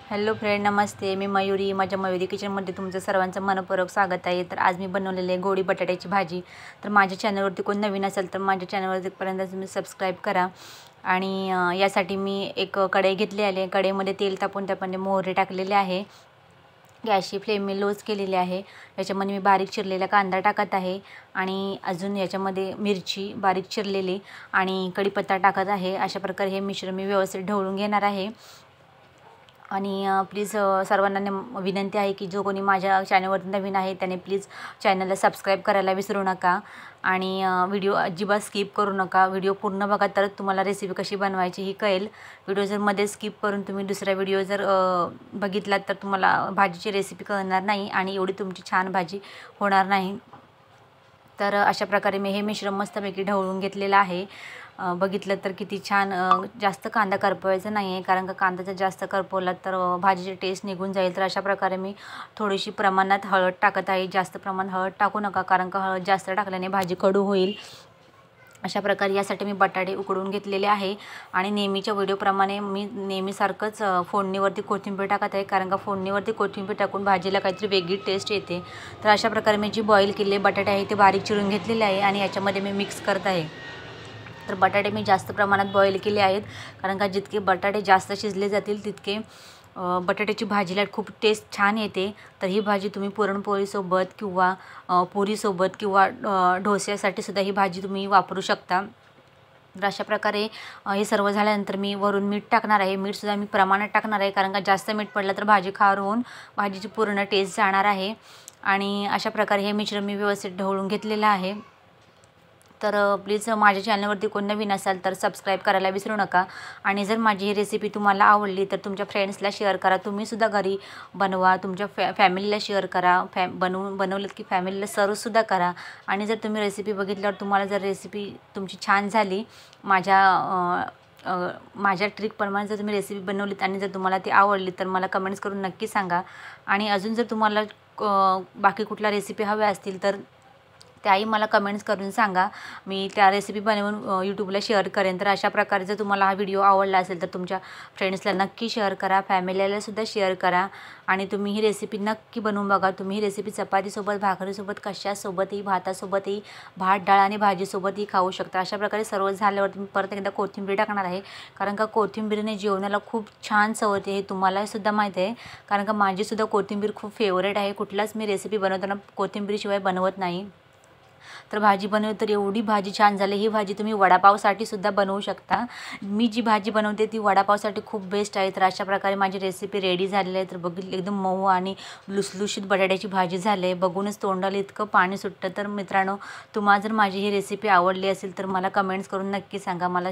Hello friend, नमस्ते. मी मयुरी. माझ्या मयुरी किचनमध्ये तुमचं सर्वांचं मनपूर्वक स्वागत आहे. तर आज मी बनवलेली आहे गोडी बटाट्याची भाजी. तर माझ्या चॅनलवरती कोण नवीन असेल तर माझ्या चॅनलवरती पर्यंत तुम्ही सबस्क्राईब करा. आणि यासाठी मी एक कढई घेतली आहे. कढईमध्ये तेल तापून त्यामध्ये मोहरी टाकलेले आहे. गॅसची फ्लेम मी लोच केलेली आहे. याच्यामध्ये मी बारीक चिरलेला कांदा टाकत आहे आणि अजून याच्यामध्ये मिरची बारीक चिरलेली आणि कढीपत्ता टाकत आहे. अशा प्रकारे हे मिश्रण मी व्यवस्थित ढवळून घेणार आहे. आणि प्लीज सर्वांना विनंती आहे की जो कोणी माझ्या चॅनलवरती नवीन आहे त्याने प्लीज चॅनलला सबस्क्राईब करायला विसरू नका. आणि व्हिडिओ अजिबात स्किप करू नका. व्हिडिओ पूर्ण बघा तरच तुम्हाला रेसिपी कशी बनवायची ही कळेल. व्हिडिओ जर मध्ये स्किप करून तुम्ही दुसरा व्हिडिओ जर बघितलात तर तुम्हाला भाजीची रेसिपी कळणार नाही आणि एवढी तुमची छान भाजी होणार नाही. तर अशा प्रकारे मी हे मिश्रण मस्तपैकी ढवळून घेतलेलं आहे. बघितलं तर किती छान. जास्त कांदा करपवायचा नाही आहे, कारण का कांदा जर जास्त करपवला तर भाजीची टेस्ट निघून जाईल. तर अशा प्रकारे मी थोडीशी प्रमाणात हळद टाकत आहे. जास्त प्रमाणात हळद टाकू नका, कारण का हळद जास्त टाकल्याने भाजी कडू होईल. अशा प्रकारे यासाठी मी बटाटे उकडून घेतलेले आहे. आणि नेहमीच्या व्हिडिओप्रमाणे मी नेहमीसारखंच फोडणीवरती कोथिंबीर टाकत आहे, कारण का फोडणीवरती कोथिंबीर टाकून भाजीला काहीतरी वेगळी टेस्ट येते. तर अशा प्रकारे मी जी बॉईल केलेले बटाटे आहे ते बारीक चिरून घेतलेले आहे आणि याच्यामध्ये मी मिक्स करत आहे. तर बटाटे मी जास्त प्रमाणात बॉईल केले आहेत, कारण का जितके बटाटे जास्त शिजले जातील तितके बटाट्याची भाजीला खूप टेस्ट छान येते. तर ही भाजी तुम्ही पुरणपोळीसोबत किंवा पुरीसोबत किंवा डोस्यासाठी सुद्धा ही भाजी तुम्ही वापरू शकता. तर अशा प्रकारे हे सर्व झाल्यानंतर मी वरून मीठ टाकणार आहे. मीठसुद्धा मी प्रमाणात टाकणार आहे, कारण का जास्त मीठ पडलं तर भाजी खार होऊन भाजीची पूर्ण टेस्ट जाणार आहे. आणि अशा प्रकारे हे मिश्रण मी व्यवस्थित ढवळून घेतलेलं आहे. तर प्लीज माझ्या चॅनलवरती कोण नवीन असाल तर सबस्क्राईब करायला विसरू नका. आणि जर माझी ही रेसिपी तुम्हाला आवडली तर तुमच्या फ्रेंड्सला शेअर करा. तुम्हीसुद्धा घरी बनवा, तुमच्या फॅमिलीला शेअर करा. बनवलं की फॅमिलीला सर्वसुद्धा करा. आणि जर तुम्ही रेसिपी बघितल्यावर तुम्हाला जर रेसिपी तुमची छान झाली, माझ्या ट्रिकप्रमाणे जर तुम्ही रेसिपी बनवलीत आणि जर तुम्हाला ती आवडली तर मला कमेंट्स करून नक्की सांगा. आणि अजून जर तुम्हाला बाकी कुठल्या रेसिपी हव्या असतील तर त्याही मला कमेंट्स करून सांगा. मी त्या रेसिपी बनवून यूट्यूबला शेअर करेन. तर अशा प्रकारे जर तुम्हाला हा व्हिडिओ आवडला असेल तर तुमच्या फ्रेंड्सला नक्की शेअर करा, फॅमिलीलासुद्धा शेअर करा. आणि तुम्ही ही रेसिपी नक्की बनवून बघा. तुम्ही ही रेसिपी चपातीसोबत, भाकरीसोबत, कशासोबतही, भातासोबतही, भात डाळ आणि भाजीसोबतही खाऊ शकता. अशा प्रकारे सर्व झाल्यावर तुम्ही परत एकदा कोथिंबीर टाकणार आहे, कारण का कोथिंबीरीने जेवणाला खूप छान चव येते. हे तुम्हालासुद्धा माहीत आहे, कारण का माझीसुद्धा कोथिंबीर खूप फेवरेट आहे. कुठलाच मी रेसिपी बनवताना कोथिंबीरीशिवाय बनवत नाही. तर भाजी बनवली तर एवढी भाजी छान झाली. ही भाजी तुम्ही वडापावसाठी सुद्धा बनवू शकता. मी जी भाजी बनवते ती वडापावसाठी खूप बेस्ट आहे. तर अशा प्रकारे माझी रेसिपी रेडी झालेली आहे. तर बघितली एकदम मऊ आणि लुसलुशीत बटाट्याची भाजी झाली आहे. बघूनच तोंडाला इतकं पाणी सुटतं. तर मित्रांनो, तुम्हाला जर माझी ही रेसिपी आवडली असेल तर मला कमेंट्स करून नक्की सांगा. मला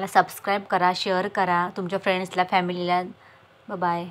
सबस्क्राईब करा, शेअर करा तुमच्या फ्रेंड्सला, फॅमिलीला. बाय.